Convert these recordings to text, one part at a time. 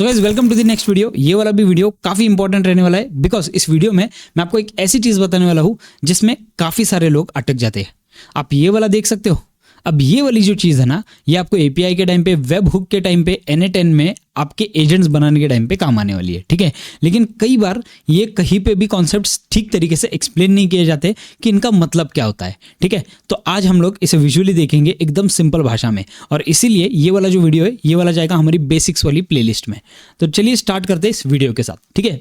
तो guys welcome to the next video. ये वाला भी वीडियो काफी इंपॉर्टेंट रहने वाला है बिकॉज इस वीडियो में मैं आपको एक ऐसी चीज बताने वाला हूं जिसमें काफी सारे लोग अटक जाते हैं। आप ये वाला देख सकते हो। अब ये वाली जो चीज़ है ना, ये आपको एपीआई के टाइम पे, वेब हुक के टाइम पे, N8N में आपके एजेंट्स बनाने के टाइम पे काम आने वाली है, ठीक है। लेकिन कई बार ये कहीं पे भी कॉन्सेप्ट्स ठीक तरीके से एक्सप्लेन नहीं किए जाते कि इनका मतलब क्या होता है, ठीक है। तो आज हम लोग इसे विजुअली देखेंगे एकदम सिंपल भाषा में, और इसीलिए ये वाला जो वीडियो है ये वाला जाएगा हमारी बेसिक्स वाली प्लेलिस्ट में। तो चलिए स्टार्ट करते हैं इस वीडियो के साथ, ठीक है।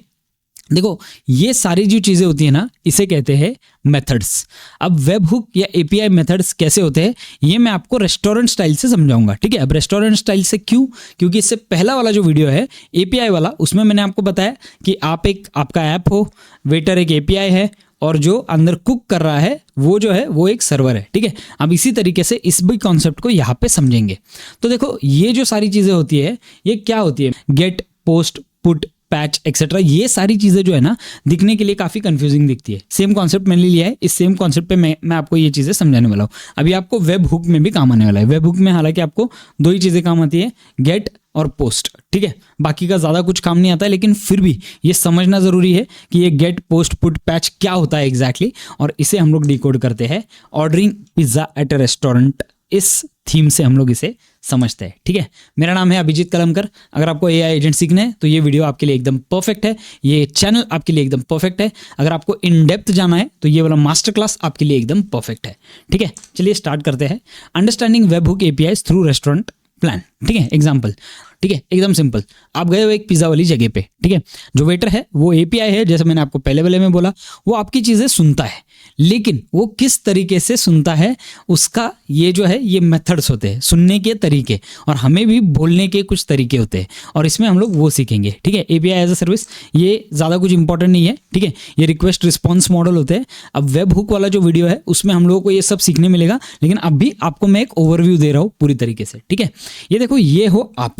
देखो, ये सारी जो चीज़ें होती है ना, इसे कहते हैं मेथड्स। अब वेब हुक या एपीआई मेथड्स कैसे होते हैं ये मैं आपको रेस्टोरेंट स्टाइल से समझाऊंगा, ठीक है। अब रेस्टोरेंट स्टाइल से क्यों? क्योंकि इससे पहला वाला जो वीडियो है एपीआई वाला, उसमें मैंने आपको बताया कि आपका ऐप हो, वेटर एक एपीआई है और जो अंदर कुक कर रहा है वो जो है वो एक सर्वर है, ठीक है। अब इसी तरीके से इस भी कॉन्सेप्ट को यहाँ पे समझेंगे। तो देखो, ये जो सारी चीज़ें होती है ये क्या होती है? Get, post, put, patch etcetera, ये सारी चीज़ें जो है ना, दिखने के लिए काफ़ी कंफ्यूजिंग दिखती है। सेम कॉन्सेप्ट मैंने लिया है, इस सेम कॉन्सेप्ट पे मैं आपको ये चीज़ें समझाने वाला हूँ। अभी आपको वेब हुक में भी काम आने वाला है। वेब हुक में हालांकि आपको दो ही चीज़ें काम आती है, गेट और पोस्ट, ठीक है। बाकी का ज़्यादा कुछ काम नहीं आता है, लेकिन फिर भी ये समझना ज़रूरी है कि ये गेट, पोस्ट, पुट, पैच क्या होता है एग्जैक्टली, और इसे हम लोग डिकोड करते हैं ordering pizza at a restaurant. इस थीम से हम लोग इसे समझते हैं, ठीक है। मेरा नाम है अभिजीत कलमकर। अगर आपको एआई एजेंट सीखना है तो ये वीडियो आपके लिए एकदम परफेक्ट है, ये चैनल आपके लिए एकदम परफेक्ट है। अगर आपको इन डेप्थ जाना है तो ये वाला मास्टर क्लास आपके लिए एकदम परफेक्ट है, ठीक है। चलिए स्टार्ट करते हैं। Understanding web hook APIs through restaurant plan, ठीक है। एग्जाम्पल, ठीक है, एकदम सिंपल। आप गए हो एक पिज़्ज़ा वाली जगह पे, ठीक है। जो वेटर है वो एपीआई है, जैसे मैंने आपको पहले वाले में बोला, वो आपकी चीज़ें सुनता है, लेकिन वो किस तरीके से सुनता है उसका ये जो है ये मेथड्स होते हैं, सुनने के तरीके, और हमें भी बोलने के कुछ तरीके होते हैं, और इसमें हम लोग वो सीखेंगे, ठीक है। एपीआई एज अ सर्विस ये ज़्यादा कुछ इंपॉर्टेंट नहीं है, ठीक है। ये रिक्वेस्ट रिस्पॉन्स मॉडल होते हैं। अब वेब हुक वाला जो वीडियो है उसमें हम लोगों को ये सब सीखने मिलेगा, लेकिन अब भी आपको मैं एक ओवरव्यू दे रहा हूँ पूरी तरीके से, ठीक है। ये देखो, ये हो आप,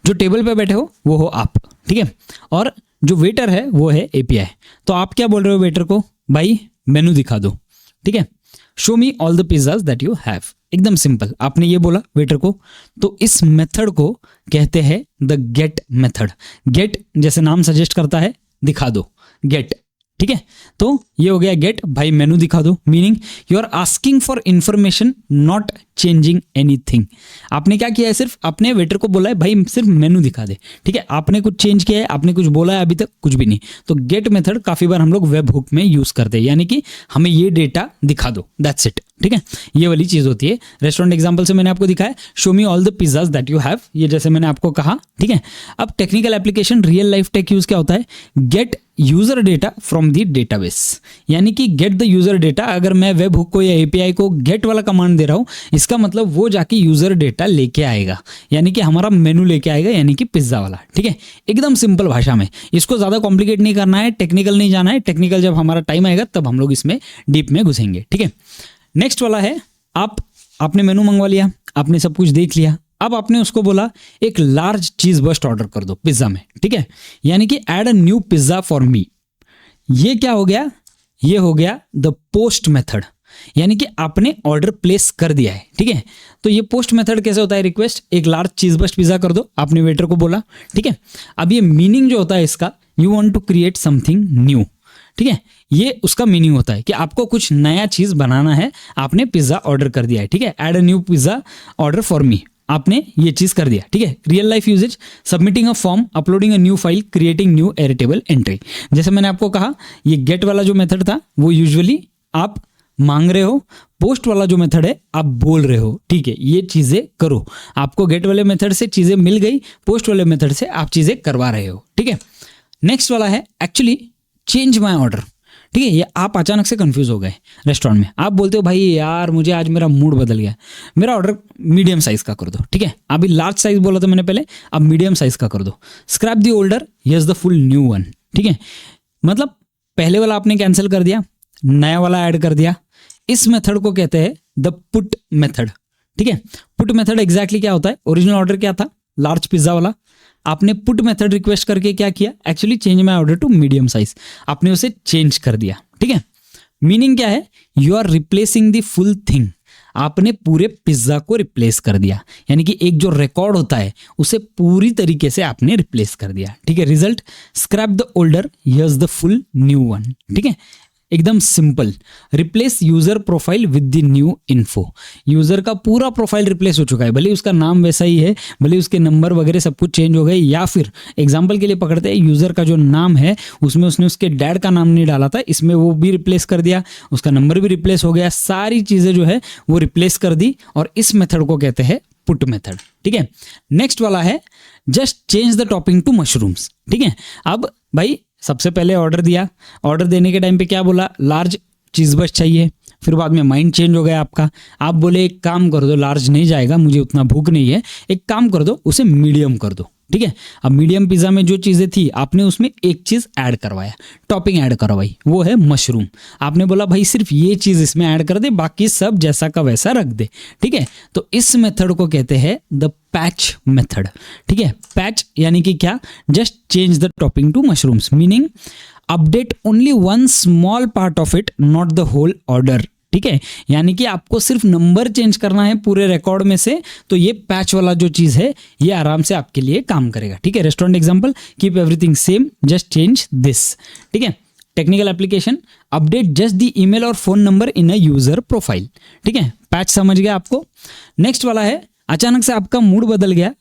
जो टेबल पे बैठे हो वो हो आप, ठीक है। और जो वेटर है वो है एपीआई। तो आप क्या बोल रहे हो वेटर को? भाई मेनू दिखा दो, ठीक है। Show me all the pizzas that you have. एकदम सिंपल, आपने ये बोला वेटर को। तो इस मेथड को कहते हैं द गेट मेथड। गेट जैसे नाम सजेस्ट करता है, दिखा दो, गेट, ठीक है। तो ये हो गया गेट, भाई मेनू दिखा दो। Meaning you are asking for information, not changing anything. आपने क्या किया है? सिर्फ आपने वेटर को बोला है भाई सिर्फ मेनू दिखा दे, ठीक है। आपने कुछ चेंज किया है, आपने कुछ बोला है? अभी तक कुछ भी नहीं। तो गेट मेथड काफी बार हम लोग वेब हुक में यूज करते हैं, यानी कि हमें ये डेटा दिखा दो, दैट्स इट, ठीक है। ये वाली चीज होती है। रेस्टोरेंट एग्जांपल से मैंने आपको दिखाया, show me all the pizzas that you have, ये जैसे मैंने आपको कहा, ठीक है। अब technical application, real life tech use क्या होता है? Get user data from the database, यानी कि गेट द यूजर डेटा। अगर मैं वेब हुक को या एपीआई को गेट वाला कमांड दे रहा हूं, इसका मतलब वो जाके यूजर डेटा लेके आएगा, यानी कि हमारा मेनू लेके आएगा, यानी कि पिज्जा वाला, ठीक है। एकदम सिंपल भाषा में, इसको ज्यादा कॉम्प्लिकेट नहीं करना है, टेक्निकल नहीं जाना है। टेक्निकल जब हमारा टाइम आएगा तब हम लोग इसमें डीप में घुसेंगे, ठीक है। नेक्स्ट वाला है, आपने मेनू मंगवा लिया, आपने सब कुछ देख लिया। अब आपने उसको बोला एक लार्ज चीज बर्स्ट ऑर्डर कर दो पिज्जा में, ठीक है। यानी कि add a new pizza for me. ये क्या हो गया? ये हो गया द पोस्ट मेथड, यानी कि आपने ऑर्डर प्लेस कर दिया है, ठीक है। तो ये पोस्ट मेथड कैसे होता है? रिक्वेस्ट एक लार्ज चीज बर्स्ट पिज्जा कर दो, आपने वेटर को बोला, ठीक है। अब ये मीनिंग जो होता है इसका, you want to create something new, ठीक है। ये उसका मीनिंग होता है कि आपको कुछ नया चीज बनाना है, आपने पिज्जा ऑर्डर कर दिया है, ठीक है। Add a new pizza order for me, आपने ये चीज कर दिया, ठीक है। Real life usages, submitting a form, uploading a new file, creating new editable entry. जैसे मैंने आपको कहा, ये गेट वाला जो मेथड था वो यूजुअली आप मांग रहे हो, पोस्ट वाला जो मेथड है आप बोल रहे हो, ठीक है। ये चीजें करो। आपको गेट वाले मेथड से चीजें मिल गई, पोस्ट वाले मेथड से आप चीजें करवा रहे हो, ठीक है। नेक्स्ट वाला है एक्चुअली चेंज माई ऑर्डर, ठीक है। ये आप अचानक से कंफ्यूज हो गए रेस्टोरेंट में, आप बोलते हो भाई यार मुझे आज मेरा मूड बदल गया, मेरा ऑर्डर मीडियम साइज का कर दो, ठीक है। अभी लार्ज साइज बोला था मैंने पहले, अब मीडियम साइज का कर दो। Scrap the older, yes the full new one, ठीक है। मतलब पहले वाला आपने कैंसिल कर दिया, नया वाला ऐड कर दिया। इस मेथड को कहते हैं द पुट मेथड, ठीक है। पुट मेथड एग्जैक्टली क्या होता है? ओरिजिनल ऑर्डर क्या था? लार्ज पिज्जा वाला। आपने पुट मेथड रिक्वेस्ट करके क्या किया? Actually change my order to medium size, आपने उसे चेंज कर दिया, ठीक है। मीनिंग क्या है? You are replacing the full thing. आपने पूरे पिज्जा को रिप्लेस कर दिया, यानी कि एक जो रिकॉर्ड होता है उसे पूरी तरीके से आपने रिप्लेस कर दिया। ठीक है, result scrap the older, here's the full new one. ठीक है, एकदम simple. Replace user profile with the new info. User का पूरा प्रोफाइल रिप्लेस हो चुका है, भले उसका नाम वैसा ही है, भले उसके नंबर वगैरह सब कुछ चेंज हो गए, या फिर एग्जांपल के लिए पकड़ते हैं यूजर का जो नाम है उसमें उसने उसके डैड का नाम नहीं डाला था, इसमें वो भी रिप्लेस कर दिया, उसका नंबर भी रिप्लेस हो गया, सारी चीजें जो है वो रिप्लेस कर दी, और इस मेथड को कहते हैं पुट मेथड। ठीक है, नेक्स्ट वाला है just change the topping to mushrooms. ठीक है, अब भाई सबसे पहले ऑर्डर दिया, ऑर्डर देने के टाइम पे क्या बोला, लार्ज चीज बस चाहिए, फिर बाद में माइंड चेंज हो गया आपका, आप बोले एक काम कर दो, लार्ज नहीं जाएगा, मुझे उतना भूख नहीं है, एक काम कर दो उसे मीडियम कर दो। ठीक है, अब मीडियम पिज्जा में जो चीजें थी आपने उसमें एक चीज ऐड करवाया, टॉपिंग ऐड करवाई, वो है मशरूम। आपने बोला भाई सिर्फ ये चीज इसमें ऐड कर दे, बाकी सब जैसा का वैसा रख दे। ठीक है, तो इस मेथड को कहते हैं द पैच मेथड। ठीक है, पैच यानी कि क्या, just change the topping to mushrooms, meaning update only one small part of it, not the whole order. ठीक है, यानी कि आपको सिर्फ नंबर चेंज करना है पूरे रिकॉर्ड में से, तो ये पैच वाला जो चीज है ये आराम से आपके लिए काम करेगा। ठीक है, restaurant example, keep everything same, just change this. ठीक है, technical application, update just the email और phone number in a user profile. ठीक है, पैच समझ गया आपको। नेक्स्ट वाला है, अचानक से आपका मूड बदल गया,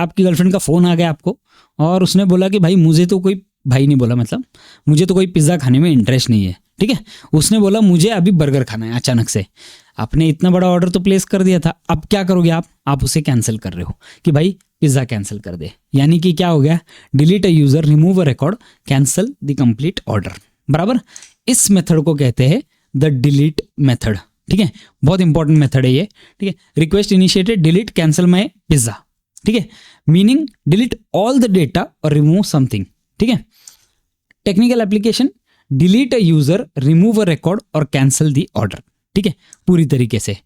आपकी गर्लफ्रेंड का फोन आ गया आपको, और उसने बोला कि भाई मुझे तो कोई, भाई नहीं बोला मतलब, मुझे तो कोई पिज्जा खाने में इंटरेस्ट नहीं है। ठीक है, उसने बोला मुझे अभी बर्गर खाना है। अचानक से आपने इतना बड़ा ऑर्डर तो प्लेस कर दिया था, अब क्या करोगे आप उसे कैंसिल कर रहे हो कि भाई पिज्जा कैंसिल कर दे, यानी कि क्या हो गया, delete a user, remove a record, cancel the complete order. बराबर, इस मेथड को कहते हैं द डिलीट मेथड। ठीक है, बहुत इंपॉर्टेंट मेथड है ये। ठीक है, रिक्वेस्ट इनिशिएटेड, डिलीट, कैंसिल माई पिज्जा। ठीक है, meaning delete all the data और रिमूव समथिंग। ठीक है, technical application, delete a user, remove a record और कैंसिल द ऑर्डर। ठीक है, पूरी तरीके से।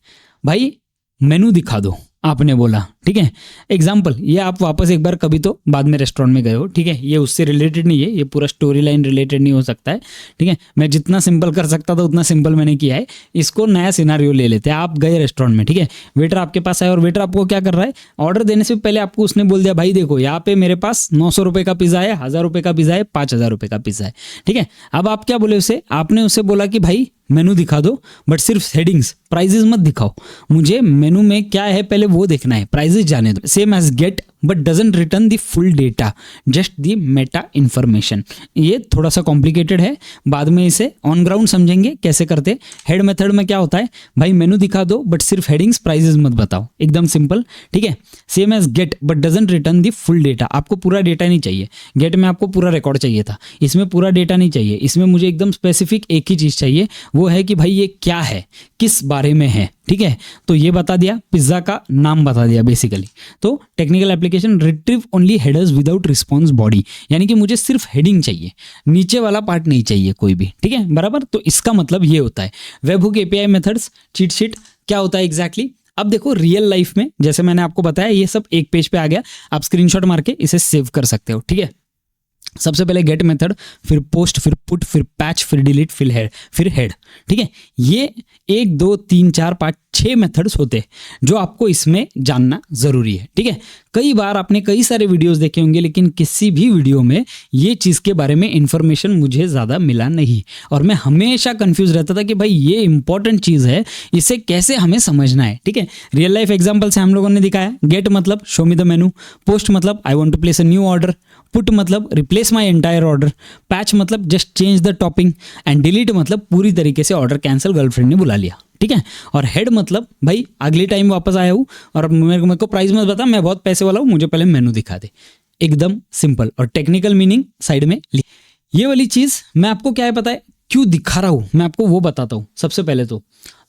भाई मेनू दिखा दो आपने बोला, ठीक है, एग्जाम्पल, ये आप वापस एक बार कभी तो बाद में रेस्टोरेंट में गए हो, ठीक है, ये उससे रिलेटेड नहीं है, ये पूरा स्टोरी लाइन रिलेटेड नहीं हो सकता है। ठीक है, मैं जितना सिंपल कर सकता था उतना सिंपल मैंने किया है, इसको नया सिनारियो ले लेते हैं। आप गए रेस्टोरेंट में, ठीक है, वेटर आपके पास आया और वेटर आपको क्या कर रहा है, ऑर्डर देने से पहले आपको उसने बोल दिया भाई देखो यहाँ पे मेरे पास 900 रुपये का पिज़्ज़ा है, 1000 रुपये का पिज़्ज़ा है, 5000 रुपये का पिज़्ज़ा है। ठीक है, अब आप क्या बोले उसे, आपने उससे बोला कि भाई मेनू दिखा दो बट सिर्फ हेडिंग्स, प्राइजेस मत दिखाओ, मुझे मेनू में क्या है पहले वो देखना है, प्राइजेस जाने दो। Same as get but doesn't return the full data, just the meta information. ये थोड़ा सा कॉम्प्लिकेटेड है, बाद में इसे ऑन ग्राउंड समझेंगे कैसे करते। हेड मेथड में क्या होता है, भाई मेनू दिखा दो बट सिर्फ हेडिंग्स, प्राइजेस मत बताओ, एकदम सिंपल। ठीक है, same as get but doesn't return the full data, आपको पूरा डेटा नहीं चाहिए, गेट में आपको पूरा रिकॉर्ड चाहिए था, इसमें पूरा डेटा नहीं चाहिए, इसमें मुझे एकदम स्पेसिफिक एक ही चीज़ चाहिए, वो है कि भाई ये क्या है, किस बारे में है। ठीक है, तो ये बता दिया, पिज्जा का नाम बता दिया बेसिकली। तो technical application, retrieve only headers without response body, यानी कि मुझे सिर्फ हेडिंग चाहिए, नीचे वाला पार्ट नहीं चाहिए कोई भी। ठीक है, बराबर, तो इसका मतलब ये होता है। Webhook API methods, cheat sheet क्या होता है एग्जैक्टली। अब देखो रियल लाइफ में जैसे मैंने आपको बताया ये सब एक पेज पे आ गया, आप स्क्रीनशॉट मार के इसे सेव कर सकते हो। ठीक है, सबसे पहले गेट मेथड, फिर पोस्ट, फिर पुट, फिर पैच, फिर डिलीट, फिर हेड। ठीक है, ये 1 2 3 4 5 6 मेथड्स होते हैं जो आपको इसमें जानना जरूरी है। ठीक है, कई बार आपने कई सारे वीडियोस देखे होंगे, लेकिन किसी भी वीडियो में ये चीज़ के बारे में इंफॉर्मेशन मुझे ज़्यादा मिला नहीं, और मैं हमेशा कंफ्यूज रहता था कि भाई ये इंपॉर्टेंट चीज़ है, इसे कैसे हमें समझना है। ठीक है, रियल लाइफ एग्जाम्पल से हम लोगों ने दिखाया। गेट मतलब show me the menu, post मतलब I want to place a new order, put मतलब replace my entire order, patch मतलब just change the topping, and delete मतलब पूरी तरीके से ऑर्डर कैंसिल, गर्लफ्रेंड ने बुला लिया। ठीक है, और हेड मतलब भाई अगले टाइम वापस आया हूँ और मेरे को प्राइस मत बता, मैं बहुत पैसे वाला हूँ, मुझे पहले मेनू दिखा दे। एकदम सिंपल। और टेक्निकल मीनिंग साइड में ये वाली चीज़ मैं आपको क्या है पता है क्यों दिखा रहा हूँ, मैं आपको वो बताता हूँ। सबसे पहले तो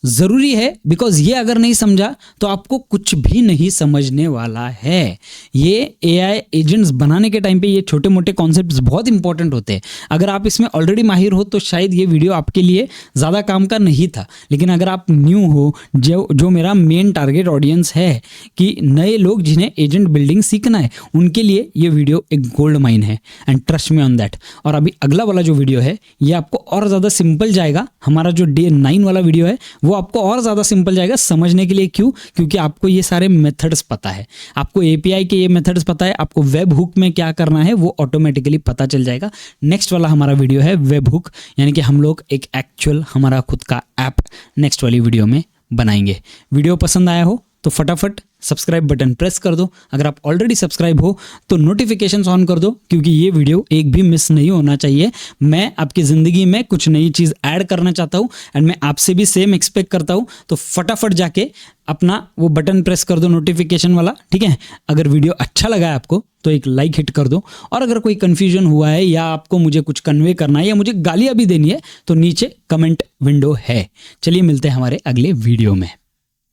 ज़रूरी है, बिकॉज ये अगर नहीं समझा तो आपको कुछ भी नहीं समझने वाला है। ये एआई एजेंट्स बनाने के टाइम पे ये छोटे मोटे कॉन्सेप्ट्स बहुत इंपॉर्टेंट होते हैं। अगर आप इसमें ऑलरेडी माहिर हो तो शायद ये वीडियो आपके लिए ज़्यादा काम का नहीं था, लेकिन अगर आप न्यू हो, जो मेरा मेन टारगेट ऑडियंस है कि नए लोग जिन्हें एजेंट बिल्डिंग सीखना है, उनके लिए ये वीडियो एक गोल्ड माइन है, and trust me on that. और अभी अगला वाला जो वीडियो है ये आपको और ज़्यादा सिंपल जाएगा। हमारा जो डे 9 वाला वीडियो है वो आपको और ज़्यादा सिंपल जाएगा समझने के लिए। क्यों? क्योंकि आपको ये सारे मेथड्स पता है, आपको एपीआई के ये मेथड्स पता है, आपको वेब हुक में क्या करना है वो ऑटोमेटिकली पता चल जाएगा। नेक्स्ट वाला हमारा वीडियो है वेब हुक, यानी कि हम लोग एक एक्चुअल हमारा खुद का ऐप नेक्स्ट वाली वीडियो में बनाएंगे। वीडियो पसंद आया हो तो फटाफट सब्सक्राइब बटन प्रेस कर दो। अगर आप ऑलरेडी सब्सक्राइब हो तो नोटिफिकेशंस ऑन कर दो, क्योंकि ये वीडियो एक भी मिस नहीं होना चाहिए। मैं आपकी ज़िंदगी में कुछ नई चीज़ ऐड करना चाहता हूँ एंड मैं आपसे भी सेम एक्सपेक्ट करता हूँ। तो फटाफट जाके अपना वो बटन प्रेस कर दो नोटिफिकेशन वाला, ठीक है। अगर वीडियो अच्छा लगा है आपको तो एक लाइक हिट कर दो, और अगर कोई कन्फ्यूजन हुआ है या आपको मुझे कुछ कन्वे करना है या मुझे गालियाँ भी देनी है तो नीचे कमेंट विंडो है। चलिए मिलते हैं हमारे अगले वीडियो में।